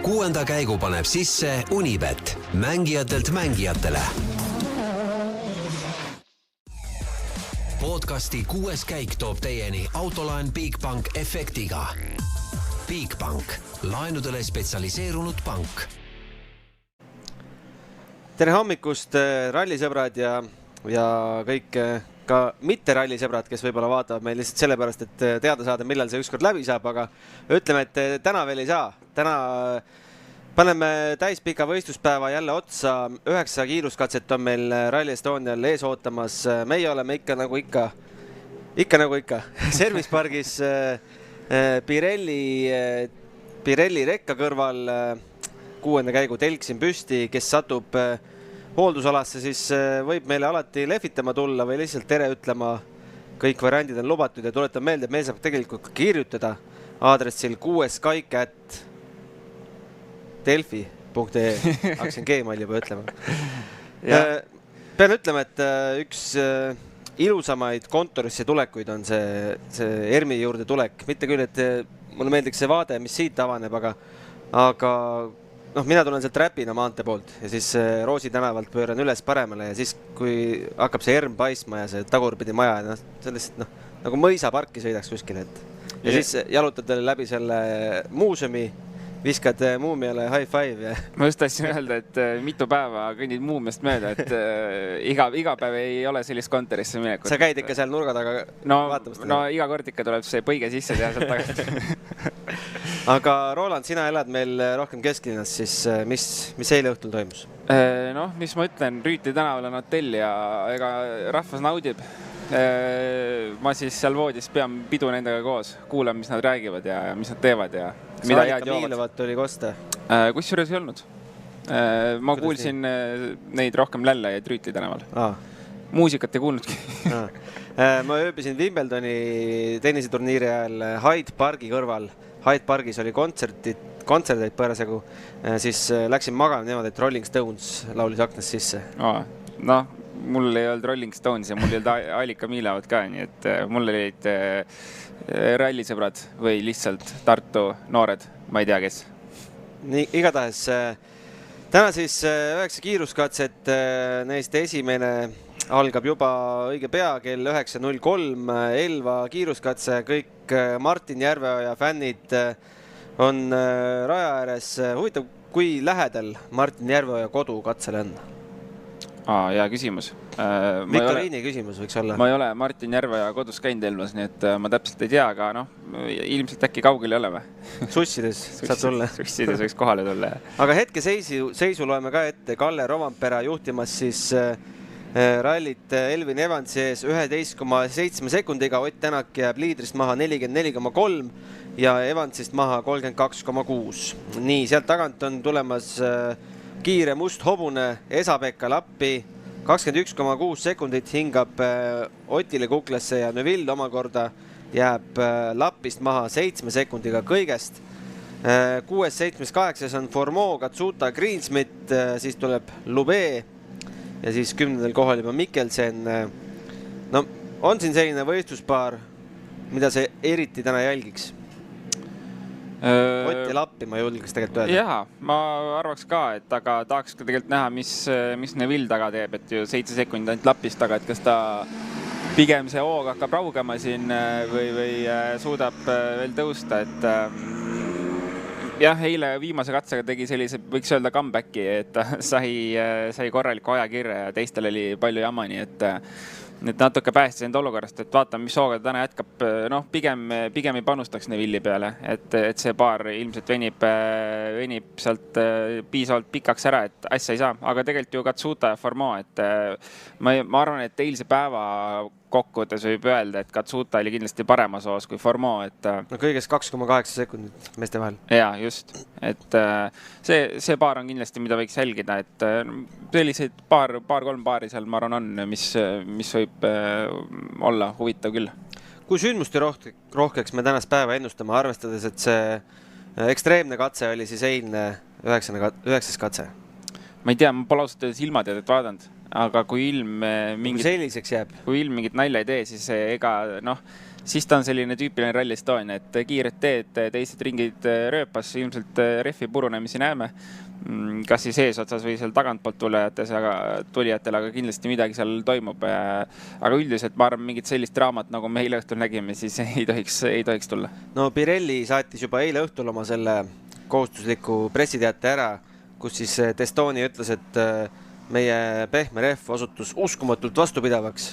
6. käigu paneb sisse Unibet, mängijatelt mängijatele. Podcasti 6. käik toob teieni autolaen Bigbank efektiga. Bigbank, laenudele spetsialiseerunud pank. Tere hommikust, rallisõbrad ja kõik ka mitte rallisõbrad, kes võib-olla vaatavad meil lihtsalt sellepärast, et teada saada, millal see ükskord läbi saab, aga ütleme, et täna veel ei saa. Täna paneme täispika võistluspäeva jälle otsa. 9 kiiruskatset on meil Rally Estonial ees ootamas. Meie oleme ikka nagu ikka Service Pargis Pirelli rekka kõrval 6. käigu telk siin püsti, kes satub hooldusalasse, siis võib meile alati lehvitama tulla või lihtsalt tere ütlema. Kõik variandid on lubatud ja tuletan meelde, et meil saab tegelikult kirjutada aadressil 6kaik@delfi.ee. Hakkasin Gmail juba ütlema. Pean ütlema, et üks ilusamaid kontorisse tulekuid on see ERMi juurde tulek. Mitte küll, et mulle meeldiks see vaade, mis siit avaneb, aga mina tulen sealt Räpina maantee poolt ja siis Roosi tänavalt pööran üles paremale ja siis, kui hakkab see ERM paisma ja see tagurpidi maja, see on lihtsalt nagu mõisaparki sõidaks kuskile. Ja siis jalutad läbi selle muuseumi, viskad muumiale high five. Ja... Ma just tahtsin öelda, et mitu päeva kõnnid muumiast mööda, et iga päev ei ole sellist kontorisse minekut. Sa käid ikka seal nurga taga vaatamas? No iga kord ikka tuleb see põige sisse teha sealt tagant. Aga Roland, sina elad meil rohkem kesklinnas, siis mis eile õhtul toimus? Mis ma ütlen, Rüütli tänaval on hotell ja ega rahvas naudib. Ma siis seal voodis pean pidu nendega koos, kuulan, mis nad räägivad ja mis nad teevad ja mida head joovad. Miilevat oli kosta? Kusjuures ei olnud. Ma kuulsin neid rohkem lällejaid Rüütli tänaval. Muusikat ei kuulnudki. Ma ööbisin Wimbledoni tenniseturniiri ajal Hyde Pargi kõrval. Hyde Pargis oli kontserteid põõrasegu, siis läksin magama niimoodi, et Rolling Stones laulis aknast sisse. Mul ei olnud Rolling Stones ja mul ei olnud Alika Miilevat ka, nii et mul olid rallisõbrad või lihtsalt Tartu noored, ma ei tea, kes. Nii, igatahes täna siis 9 kiiruskatset, neist esimene algab juba õige pea, kell 9.03, Elva kiiruskatse, kõik Martin Järveoja fännid on raja ääres. Huvitav, kui lähedal Martin Järveoja kodu katsele on? Hea küsimus. Viktoriini küsimus võiks olla. Ma ei ole Martin Järveoja kodus käinud Elvas, nii et ma täpselt ei tea, aga ilmselt äkki kaugel ei ole või? Sussides saad tulla. Sussides võiks kohale tulla. Aga hetke seisu loeme ka ette. Kalle Rovampera juhtimas siis rallit Elvin Evansi ees 11,7 sekundiga. Ott Tänak jääb liidrist maha 44,3 ja Evansist maha 32,6. Nii, sealt tagant on tulemas kiire must hobune Esa-Pekka lappi. 21,6 sekundit hingab Otile kuklasse ja Neville omakorda jääb lappist maha 7 sekundiga kõigest. 6., 7., 8. on Formeau, Katsuta, Greensmith, siis tuleb Lube ja siis 10. kohal juba Mikkelsen. On siin selline võistluspaar, mida see eriti täna jälgiks? Otti lappi ma julgeks tegelikult öelda. Jaa, ma arvaks ka, aga tahaks ka tegelikult näha, mis Neville taga teeb, et ju 7 sekundit ainult lappist taga, et kas ta pigem see hoog hakkab raugema siin või suudab veel tõusta, et eile viimase katsega tegi sellise, võiks öelda comebacki, et ta sai korraliku ajakirja ja teistel oli palju jama, nii et natuke päästis enda olukorrast, et vaatame, mis hooga ta täna jätkab. Pigem ei panustaks Neville'i peale, et see paar ilmselt venib sealt piisavalt pikaks ära, et asja ei saa. Aga tegelikult ju Katsuta ja Formeau, et ma arvan, et eilse päeva kokkuvõttes võib öelda, et Katsuta oli kindlasti paremas oos kui Formeau. Kõigest 2,8 sekundit meeste vahel. Jaa, just. Et see paar on kindlasti, mida võiks jälgida, et selliseid paar-kolm paari seal ma arvan on, mis võib olla huvitav küll. Kui sündmusti rohkeks me tänast päeva ennustame, arvestades, et see ekstreemne katse oli siis eilne 9. katse? Ma ei tea, ma pole ausalt ilmateadet vaadanud, aga kui ilm selliseks jääb. Kui ilm mingit nalja ei tee, siis ega siis ta on selline tüüpiline Rally Estonia, et kiired teed, teised ringid rööpas, ilmselt rehvi purunemisi näeme, kas siis eesotsas või seal tagantpoolt tulijatele, aga kindlasti midagi seal toimub. Aga üldiselt ma arvan, mingit sellist draamat, nagu me eile õhtul nägime, siis ei tohiks tulla. No Pirelli saatis juba eile õhtul oma selle kohustusliku pressiteate ära, kus siis Testoni ütles, et meie pehme rehv osutus uskumatult vastupidavaks.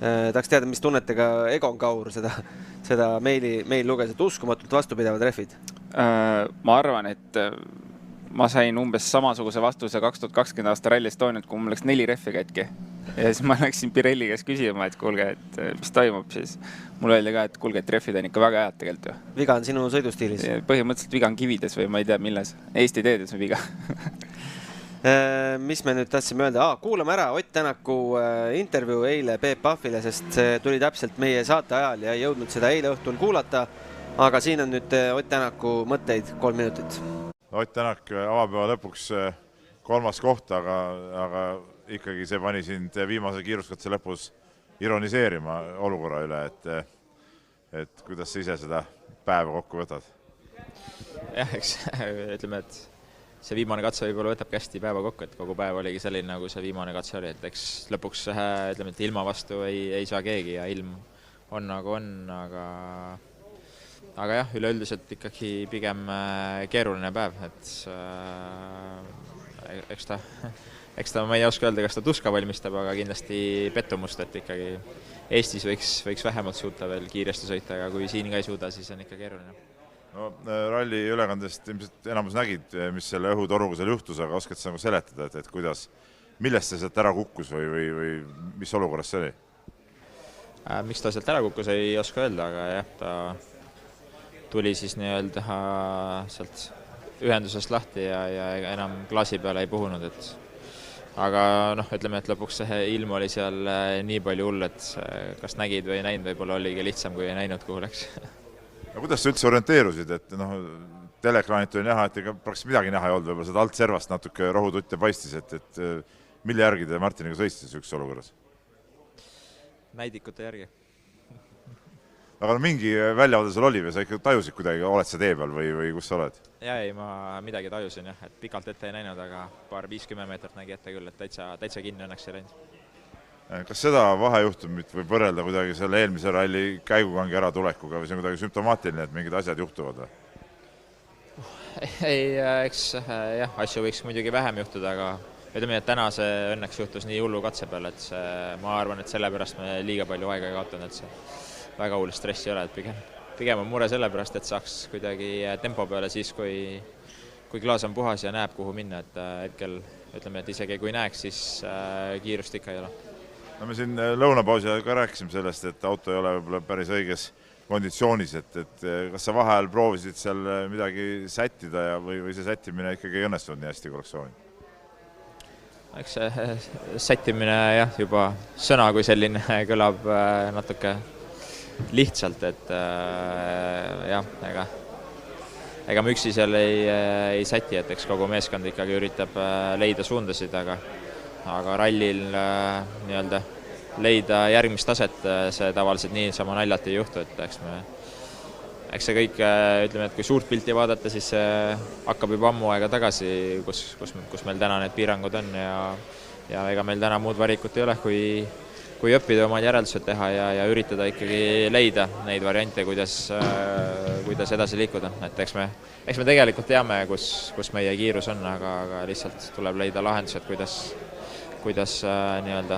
Tahaks teada, mis tunnetega Egon Kaur seda meil luges, et uskumatult vastupidavad rehvid? Ma arvan, et ma sain umbes samasuguse vastuse 2020 aasta Rally Estoniat, kui mul läks 4 rehvi kätki. Ja siis ma läksin Pirelli käest küsima, et kuulge, et mis toimub, siis mul öeldi ka, et kuulge, et rehvid on ikka väga head tegelikult ju. Viga on sinu sõidustiilis? Põhimõtteliselt viga on kivides või ma ei tea milles. Eesti teedes on viga. Mis me nüüd tahtsime öelda? Kuulame ära Ott Tänaku intervjuu eile Peep Pahvile, sest see tuli täpselt meie saate ajal ja ei jõudnud seda eile õhtul kuulata. Aga siin on nüüd Ott Tänaku mõtteid 3 minutit. Ott Tänak avapäeva lõpuks 3. koht, aga ikkagi see pani sind viimase kiiruskatse lõpus ironiseerima olukorra üle, et kuidas sa ise seda päeva kokku võtad? Jah, eks ütleme, et see viimane katse võib-olla võtabki hästi päeva kokku, et kogu päev oligi selline, nagu see viimane katse oli, et eks lõpuks ütleme, et ilma vastu ei saa keegi ja ilm on nagu on, aga jah, üleüldiselt ikkagi pigem keeruline päev, et eks ta ma ei oska öelda, kas ta tuska valmistab, aga kindlasti pettumust, et ikkagi Eestis võiks vähemalt suuta veel kiiresti sõita, aga kui siin ka ei suuda, siis on ikka keeruline. No, ralli ülekandest ilmselt enamus nägid, mis selle õhutoruga seal juhtus, aga oskad sa nagu seletada, et kuidas, millest see sealt ära kukkus või mis olukorras see oli? Miks ta sealt ära kukkus, ei oska öelda, aga jah, ta tuli siis nii-öelda sealt ühendusest lahti ja enam klaasi peale ei puhunud, et aga ütleme, et lõpuks see ilm oli seal nii palju hull, et kas nägid või ei näinud, võib-olla oligi lihtsam, kui ei näinud, kuhu läks. Ja kuidas sa üldse orienteerusid, et teleekraanit oli näha, et ega praktiliselt midagi näha ei olnud, võib-olla seda alt servast natuke rohututte paistis, et mille järgi te Martiniga sõistis üks olukorras? Näidikute järgi. Aga mingi väljavade sul oli või sa ikka tajusid kuidagi, oled sa tee peal või kus sa oled? Ja ei, ma midagi tajusin jah, et pikalt ette ei näinud, aga paar 50 meetrit nägi ette küll, et täitsa kinni õnneks ei läinud. Kas seda vahejuhtumit võib võrrelda kuidagi selle eelmise ralli käigugangi äratulekuga või see on kuidagi sümptomaatiline, et mingid asjad juhtuvad? Ei, eks jah, asju võiks muidugi vähem juhtuda, aga ütleme, et täna see õnneks juhtus nii hullu katse peal, et ma arvan, et sellepärast me liiga palju aega ei kaotanud, et see väga hull stressi ei ole, et pigem on mure sellepärast, et saaks kuidagi tempo peale siis, kui klaas on puhas ja näeb, kuhu minna, et hetkel ütleme, et isegi kui näeks, siis kiirust ikka ei ole. No me siin lõunapausi ka rääkisime sellest, et auto ei ole võib-olla päris õiges konditsioonis, et kas sa vaheajal proovisid seal midagi sättida või see sättimine ikkagi ei õnnestunud nii hästi, kui oleks soovinud? Eks see sättimine jah, juba sõna kui selline kõlab natuke lihtsalt, et jah, ega me üksi seal ei säti, et eks kogu meeskond ikkagi üritab leida suundasid, aga rallil nii-öelda leida järgmist taset, see tavaliselt niisama naljalt ei juhtu, et eks see kõik, ütleme, et kui suurt pilti vaadata, siis hakkab juba ammu aega tagasi, kus meil täna need piirangud on ja ega meil täna muud varikut ei ole, kui õppida omad järeldused teha ja üritada ikkagi leida neid variante, kuidas edasi liikuda. Et eks me tegelikult teame, kus meie kiirus on, aga lihtsalt tuleb leida lahendused, kuidas nii-öelda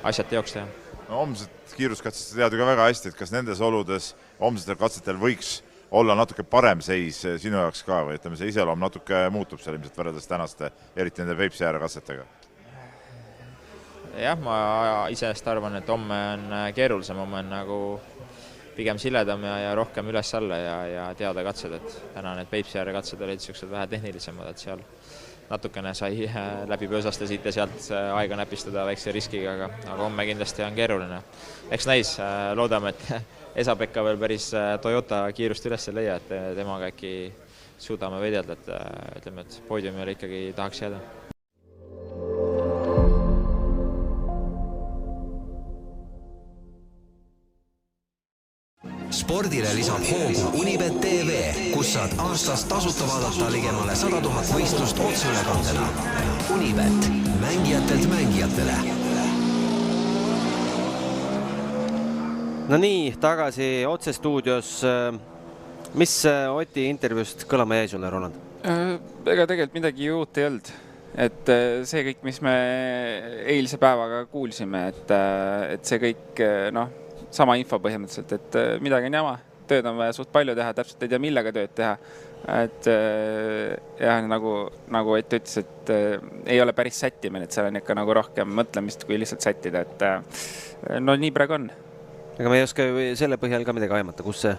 asjad teoks teha. No, homsed kiiruskatsed tead ju ka väga hästi, et kas nendes oludes homsetel katsetel võiks olla natuke parem seis sinu jaoks ka või ütleme, see iseloom natuke muutub seal ilmselt võrreldes tänaste, eriti nende Peipsi ääre katsetega? Jah, ma isest arvan, et homme on keerulisem, homme on nagu pigem siledam ja rohkem üles-alla ja teada katsed, et täna need Peipsi ääre katsed olid sellised vähe tehnilisemad, et seal natukene sai läbi pöösaste siit ja sealt aega näpistada väikse riskiga, aga homme kindlasti on keeruline. Eks näis, loodame, et Esa-Pekka veel päris Toyota kiirust üles ei leia, et temaga äkki suudame vedelda, et ütleme, et poodiumile ikkagi tahaks jääda. spordile lisab hoogu Unibet TV, kus saad aastas tasuta vaadata ligemale 100 000 võistlust otseülekandena. Unibet, mängijatelt mängijatele. No nii, tagasi otsestuudios. Mis Oti intervjuust kõlama jäi sulle, Roland? Ega tegelikult midagi uut ei olnud. Et see kõik, mis me eilse päevaga kuulsime, et see kõik, sama info põhimõtteliselt, et midagi on jama, tööd on vaja suht palju teha, täpselt ei tea, millega tööd teha. Et jah, nagu Ott ütles, et ei ole päris sättimine, et seal on ikka nagu rohkem mõtlemist, kui lihtsalt sättida, et no nii praegu on. Aga me ei oska selle põhjal ka midagi aimata, kus see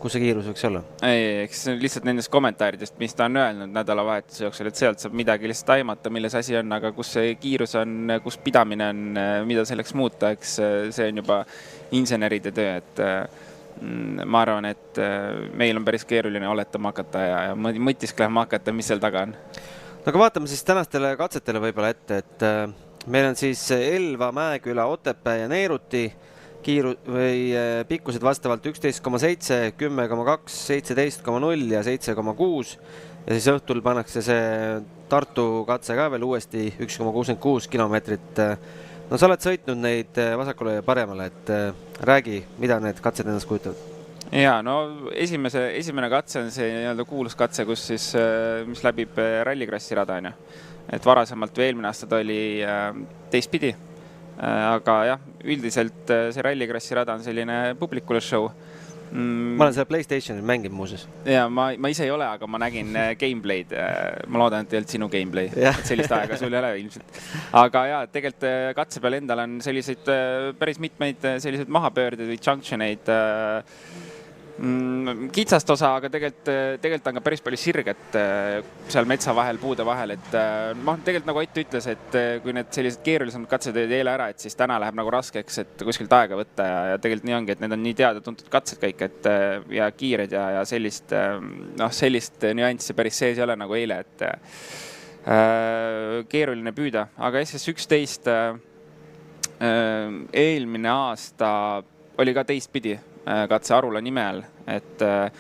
kiirus võiks olla? Ei, eks lihtsalt nendest kommentaaridest, mis ta on öelnud nädalavahetuse jooksul, et sealt saab midagi lihtsalt aimata, milles asi on, aga kus see kiirus on, kus pidamine on, mida selleks muuta, eks see on juba inseneride töö, et ma arvan, et meil on päris keeruline oletama hakata ja mõtisklema hakata, mis seal taga on. Aga vaatame siis tänastele katsetele võib-olla ette, et meil on siis Elva, Mäeküla, Otepää ja Neeruti pikkused vastavalt 11,7, 10,2, 17,0 ja 7,6 ja siis õhtul pannakse see Tartu katse ka veel uuesti 1,66 kilomeetrit. No sa oled sõitnud neid vasakule ja paremale, et räägi, mida need katsed endast kujutavad? Ja, no esimene katse on see nii-öelda kuulus katse, kus siis, mis läbib rallikrossi rada, et varasemalt või eelmine aasta ta oli teistpidi. Aga jah, üldiselt see rallikrossi rada on selline publikule show. Ma olen seal PlayStationil mängib muuses. Ja, ma ise ei ole, aga ma nägin gameplay'd. Ma loodan, et ei olnud sinu gameplay. Et sellist aega sul ei ole ilmselt. Aga jah, tegelikult katse peal endal on selliseid päris mitmeid selliseid mahapöördeid või junctioneid kitsast osa, aga tegelikult on ka päris palju sirget seal metsa vahel, puude vahel, et tegelikult nagu Ott ütles, et kui need sellised keerulisemad katsed olid eile ära, et siis täna läheb nagu raskeks, et kuskilt aega võtta ja tegelikult nii ongi, et need on nii teada tuntud katsed kõik, et ja kiired ja sellist nüanssi päris sees ei ole nagu eile, et keeruline püüda, aga SS11 eelmine aasta oli ka teistpidi katse Arula nime all, et ma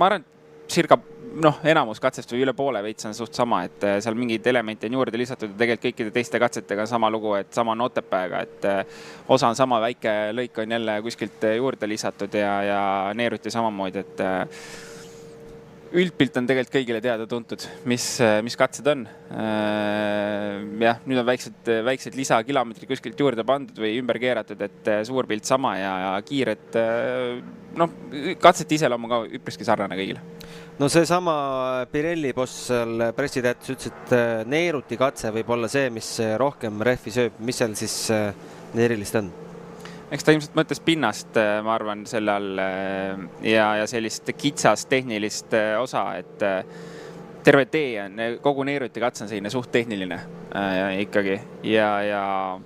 arvan, et enamus katsest või üle poole veits on suht sama, et seal mingid elementi on juurde lisatud ja tegelikult kõikide teiste katsetega on sama lugu, et sama on Otepääga, et osa on sama, väike lõik on jälle kuskilt juurde lisatud ja Neeruti samamoodi, et üldpilt on tegelikult kõigile teada tuntud, mis katsed on. Jah, nüüd on väiksed lisakilomeetrid kuskilt juurde pandud või ümber keeratud, et suur pilt sama ja kiired, katset iseloomu ka üpriski sarnane kõigile. No see sama Pirelli boss seal pressiteates ütles, et Neeruti katse võib olla see, mis rohkem rehvi sööb. Mis seal siis erilist on? Eks ta ilmselt mõttes pinnast, ma arvan, selle all ja sellist kitsast tehnilist osa, et terve tee on, kogu Neeruti katse on selline suht tehniline ikkagi ja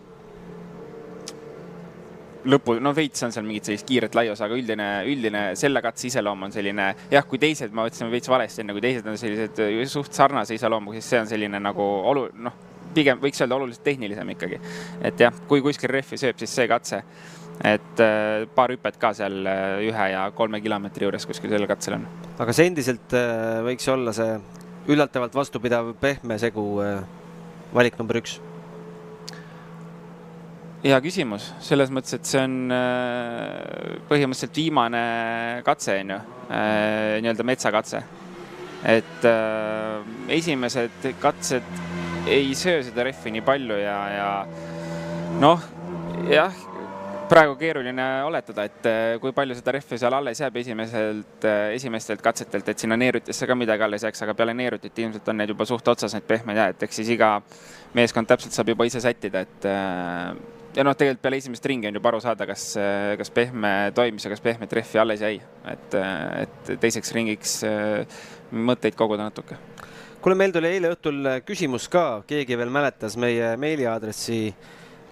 lõpu, veits on seal mingid sellist kiiret laios, aga üldine selle katse iseloom on selline, jah, kui teised, ma võtsin veits valesti enne, kui teised on sellised suht sarnase iseloomu, siis see on selline nagu pigem võiks öelda oluliselt tehnilisem ikkagi. Et jah, kui kuskil rehvi sööb, siis see katse. Et paar hüpet ka seal 1 ja 3 kilomeetri juures kuskil selle katsel on. Aga see endiselt võiks olla see üllatavalt vastupidav pehme segu valik number 1? Hea küsimus. Selles mõttes, et see on põhimõtteliselt viimane katse, nii-öelda metsakatse. Et esimesed katsed ei söö seda rehvi nii palju ja praegu keeruline oletada, et kui palju seda rehvi seal alles jääb esimestelt katsetelt, et sinna Neerutisse ka midagi alles jääks, aga peale Neerutit ilmselt on need juba suht otsas need pehmed jää, et eks siis iga meeskond täpselt saab juba ise sättida, et ja tegelikult peale esimest ringi on juba aru saada, kas pehme toimis ja kas pehmet rehvi alles jäi, et teiseks ringiks mõtteid koguda natuke. Kuule, meil tuli eile õhtul küsimus ka, keegi veel mäletas meie meiliaadressi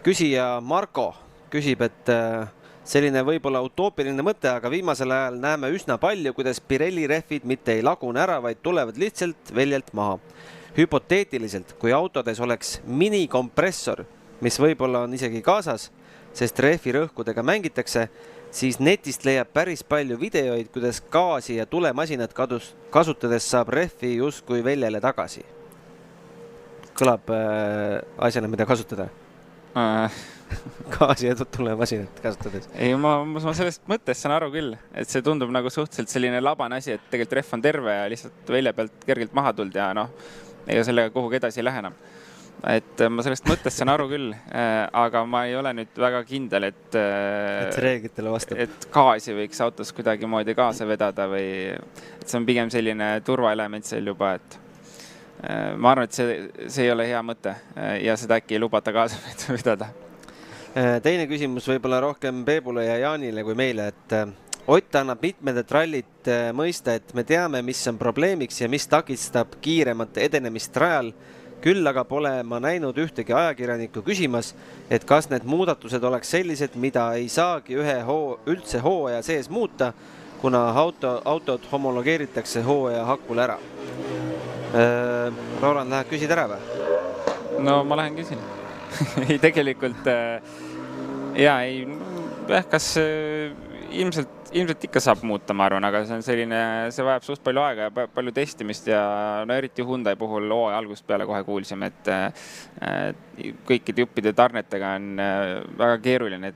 küsija Marko küsib, et selline võib-olla utoopiline mõte, aga viimasel ajal näeme üsna palju, kuidas Pirelli rehvid mitte ei lagune ära, vaid tulevad lihtsalt väljalt maha. Hüpoteetiliselt, kui autodes oleks minikompressor, mis võib-olla on isegi kaasas, sest rehvi rõhkudega mängitakse, siis netist leiab päris palju videoid, kuidas gaasi ja tulemasinat kasutades saab rehvi justkui väljale tagasi. Kõlab asjana, mida kasutada? Gaasi ja tulemasinat kasutades. Ei, ma sellest mõttes saan aru küll, et see tundub nagu suhteliselt selline labane asi, et tegelikult rehv on terve ja lihtsalt välja pealt kergelt maha tuld ja ega sellega kuhugi edasi ei lähe enam. Et ma sellest mõttes saan aru küll, aga ma ei ole nüüd väga kindel, et reeglitele vastab. Et gaasi võiks autos kuidagi moodi kaasa vedada või et see on pigem selline turvaelement seal juba, et ma arvan, et see ei ole hea mõte ja seda äkki ei lubata kaasa vedada. Teine küsimus võib-olla rohkem Peebule ja Jaanile kui meile, et Ott annab mitmedat rallit mõista, et me teame, mis on probleemiks ja mis takistab kiiremat edenemist rajal. Küll aga pole ma näinud ühtegi ajakirjanikku küsimas, et kas need muudatused oleks sellised, mida ei saagi üldse hooaja sees muuta, kuna autod homologeeritakse hooaja hakul ära. Roland, lähed küsid ära või? No ma lähen küsin. Ei, tegelikult kas ilmselt ikka saab muuta, ma arvan, aga see on selline, see vajab suht palju aega ja palju testimist ja eriti Hyundai puhul hooaja algust peale kohe kuulsime, et kõikide juppide tarnetega on väga keeruline,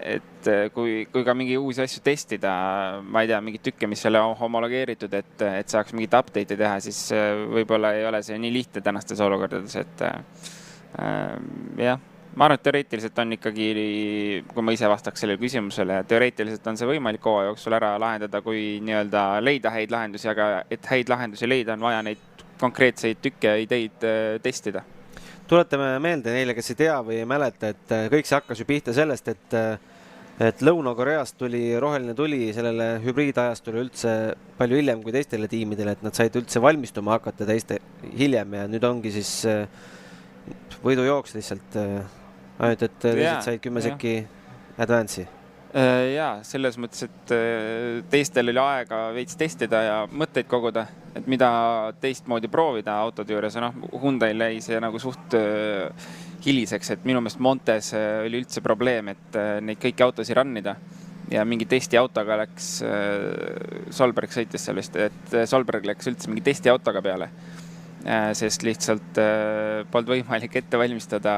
et kui ka mingi uusi asju testida, ma ei tea, mingid tükke, mis selle homologeeritud, et saaks mingit update'i teha, siis võib-olla ei ole see nii lihtne tänastes olukordades, et jah, ma arvan, et teoreetiliselt on ikkagi, kui ma ise vastaks sellele küsimusele, teoreetiliselt on see võimalik hooaja jooksul ära lahendada, kui nii-öelda leida häid lahendusi, aga et häid lahendusi leida, on vaja neid konkreetseid tükke ja ideid testida. Tuletame meelde neile, kes ei tea või ei mäleta, et kõik see hakkas ju pihta sellest, et Lõuna-Koreast tuli roheline tuli sellele hübriidajastule üldse palju hiljem kui teistele tiimidele, et nad said üldse valmistuma hakata teiste hiljem ja nüüd ongi siis võidujooks lihtsalt ainult, et teised said 10 sekki advance'i. Jaa, selles mõttes, et teistel oli aega veits testida ja mõtteid koguda, et mida teistmoodi proovida autode juures. Hyundai jäi see nagu suht hiliseks, et minu meelest Montes oli üldse probleem, et neid kõiki autosid rannida ja mingi testi autoga läks, Solberg sõitis sellest, et Solberg läks üldse mingi testi autoga peale, sest lihtsalt polnud võimalik ette valmistada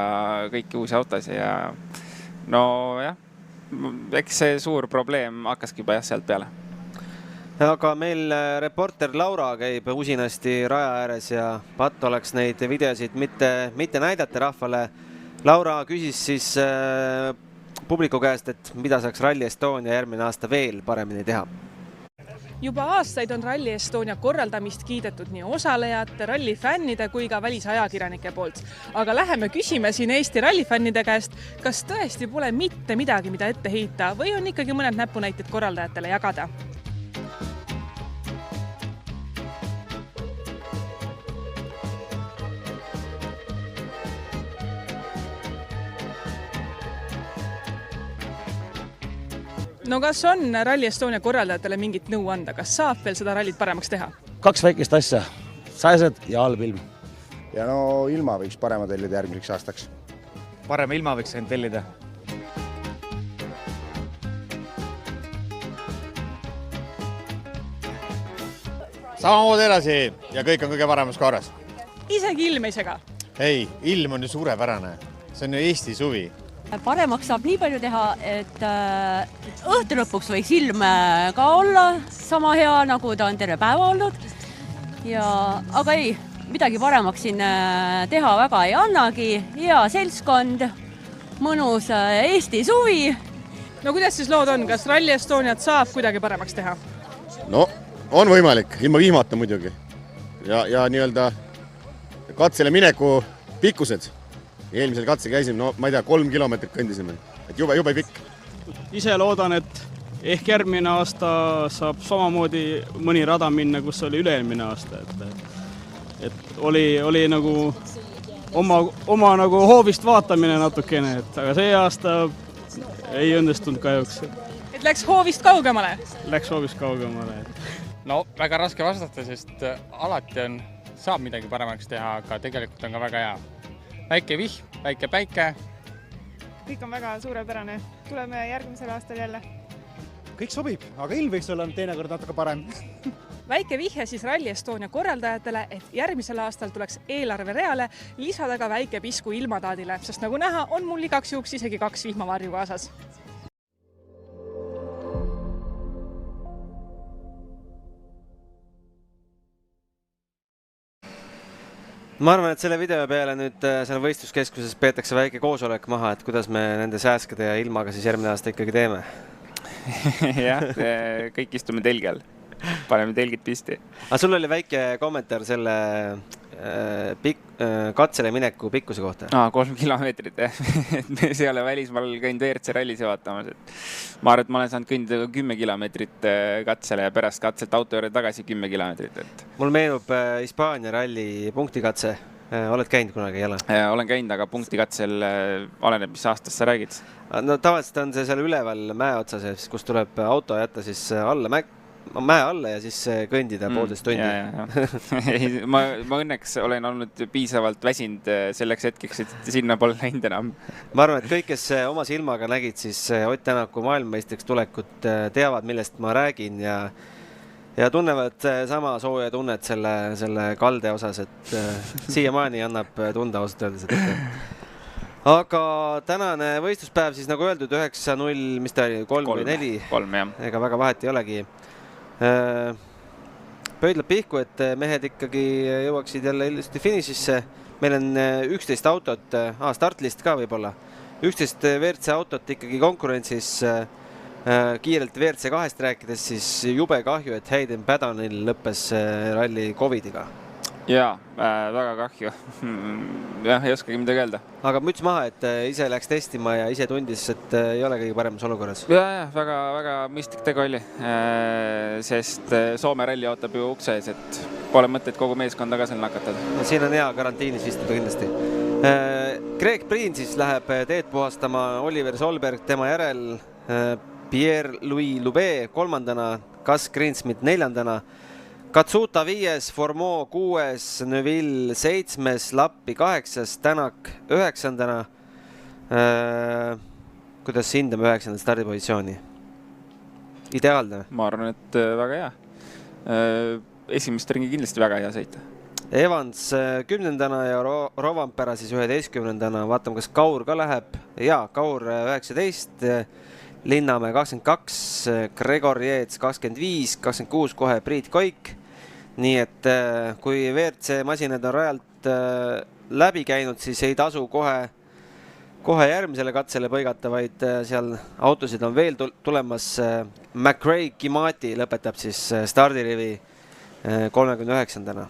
kõiki uusi autosid ja jah, eks see suur probleem hakkaski juba sealt peale. Aga meil reporter Laura käib usinasti raja ääres ja patt oleks neid videosid mitte näidata rahvale. Laura küsis siis publiku käest, et mida saaks Rally Estonia järgmine aasta veel paremini teha. Juba aastaid on Rally Estonia korraldamist kiidetud nii osalejate, rallifännide kui ka välisajakirjanike poolt. Aga läheme küsime siin Eesti rallifännide käest, kas tõesti pole mitte midagi, mida ette heita või on ikkagi mõned näpunäited korraldajatele jagada. No kas on Rally Estonia korraldajatele mingit nõu anda? Kas saab veel seda rallit paremaks teha? 2 väikest asja, sääsed ja halb ilm. Ja ilma võiks parema tellida järgmiseks aastaks. Parema ilma võiks tellida. Samamoodi edasi ja kõik on kõige paremas korras. Isegi ilm ei sega? Ei, ilm on ju suurepärane. See on ju Eesti suvi. Paremaks saab nii palju teha, et õhtu lõpuks võiks ilm ka olla sama hea, nagu ta on terve päeva olnud. Aga ei, midagi paremaks siin teha väga ei annagi. Hea seltskond, mõnus Eesti suvi. No kuidas siis lood on? Kas Rally Estoniat saab kuidagi paremaks teha? No, on võimalik, ilma vihmata muidugi. Ja nii-öelda katsele mineku pikkused. Eelmisel katse käisime, ma ei tea, 3 kilomeetrit kõndisime, et jube pikk. Ise loodan, et ehk järgmine aasta saab samamoodi mõni rada minna, kus oli üle-eelmine aasta. Et oli nagu oma nagu hoovist vaatamine natukene, aga see aasta ei õnnestunud kahjuks. Et läks hoovist kaugemale? Läks hoovist kaugemale. No väga raske vastata, sest alati saab midagi paremaks teha, aga tegelikult on ka väga hea. Väike vihm, väike päike, kõik on väga suurepärane. Tuleme järgmisel aastal jälle. Kõik sobib, aga ilm võiks olla teinekord natuke parem. Väike vihje siis Rally Estonia korraldajatele, et järgmisel aastal tuleks eelarvereale lisada ka väike pisku ilmataadile, sest nagu näha, on mul igaks juhuks isegi 2 vihmavarju kaasas. Ma arvan, et selle video peale nüüd seal võistluskeskuses peetakse väike koosolek maha, et kuidas me nende sääskede ja ilmaga siis järgmine aasta ikkagi teeme. Jah, kõik istume telgi all. Paneme telgid pisti. Aga sul oli väike kommentaar selle katsele mineku pikkuse kohta. 3 kilomeetrit, jah. See ei ole välismaal käinud WRC rallis vaatamas. Ma arvan, et ma olen saanud kõndida 10 kilomeetrit katsele ja pärast katselt auto juurde tagasi 10 kilomeetrit. Mul meenub Hispaania ralli punktikatse. Oled käinud kunagi jälle? Olen käinud, aga punktikatsel oleneb, mis aastast sa räägid. No tavaliselt on see seal üleval mäe otsas, kus tuleb auto jätta siis mäe alla ja siis kõndida 1,5 tundi. Ma õnneks olen olnud piisavalt väsinud selleks hetkeks, et sinna pole läinud enam. Ma arvan, et kõik, kes oma silmaga nägid, siis Ott Tänaku maailmameistriks tulekut teavad, millest ma räägin ja tunnevad sama sooja tunnet selle kalde osas, et siiamaani annab tunda ausalt öeldes. Aga tänane võistluspäev siis nagu öeldud 9-0, mis ta oli, 3 või 4? 3, jah. Ega väga vahet ei olegi. Pöidlab pihku, et mehed ikkagi jõuaksid jälle ilusti finišisse. Meil on 11 autot, startlist ka võib-olla. 11 WRC autot ikkagi konkurentsis. Kiirelt WRC 2-st rääkides, siis jube kahju, et Hayden Paddonil lõppes ralli Covidiga. Jaa, väga kahju. Jah, ei oskagi midagi öelda. Aga müts maha, et ise läks testima ja ise tundis, et ei ole kõige paremas olukorras. Jah, väga mõistlik tegu oli, sest Soome ralli ootab ju ukse ees, et pole mõtet kogu meeskonda ka seal nakatada. No, siin on hea karantiinis istuda kindlasti. Greg Priin siis läheb teed puhastama, Oliver Solberg tema järel, Pierre-Louis Loubet 3. Gus Greensmith 4. Katsuta 5, Formeau 6, Neuville 7, Lappi 8, Tänak 9. Kuidas hindame 9. stardipositsiooni? Ideaalne? Ma arvan, et väga hea. Esimest ringi kindlasti väga hea sõita. Evans 10. ja Rovanpera siis 11. Vaatame, kas Kaur ka läheb. Jaa, Kaur 19, Linnamäe 22, Gregor Jeets 25, 26 kohe Priit Koik. Nii et kui WRC masinad on rajalt läbi käinud, siis ei tasu kohe järgmisele katsele põigata, vaid seal autosid on veel tulemas. McRae Kimati lõpetab siis stardirivi 39.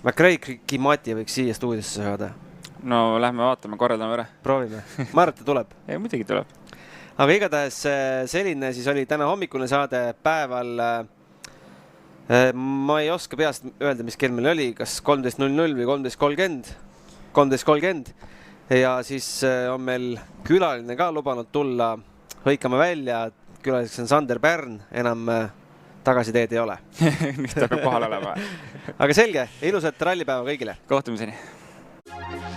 McRae Kimati võiks siia stuudiosse saada. No lähme vaatame, korraldame ära. Proovime. Ma arvan, et ta tuleb. Ei, muidugi tuleb. Aga igatahes selline siis oli täna hommikune saade päeval. Ma ei oska peast öelda, mis kell meil oli, kas 13.00 või 13.30. 13.30. Ja siis on meil külaline ka lubanud tulla. Hõikame välja, külaliseks on Sander Pärn, enam tagasi teed ei ole. Mis ta peab kohal olema. Aga selge, ilusat rallipäeva kõigile. Kohtumiseni.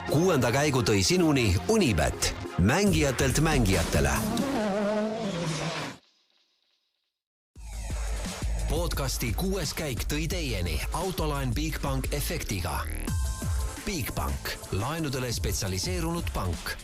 6. käigu tõi sinuni Unibet, mängijatelt mängijatele. Podcasti 6. käik tõi teieni Autoline Bigbank efektiga. Bigbank, laenudele spetsialiseerunud pank.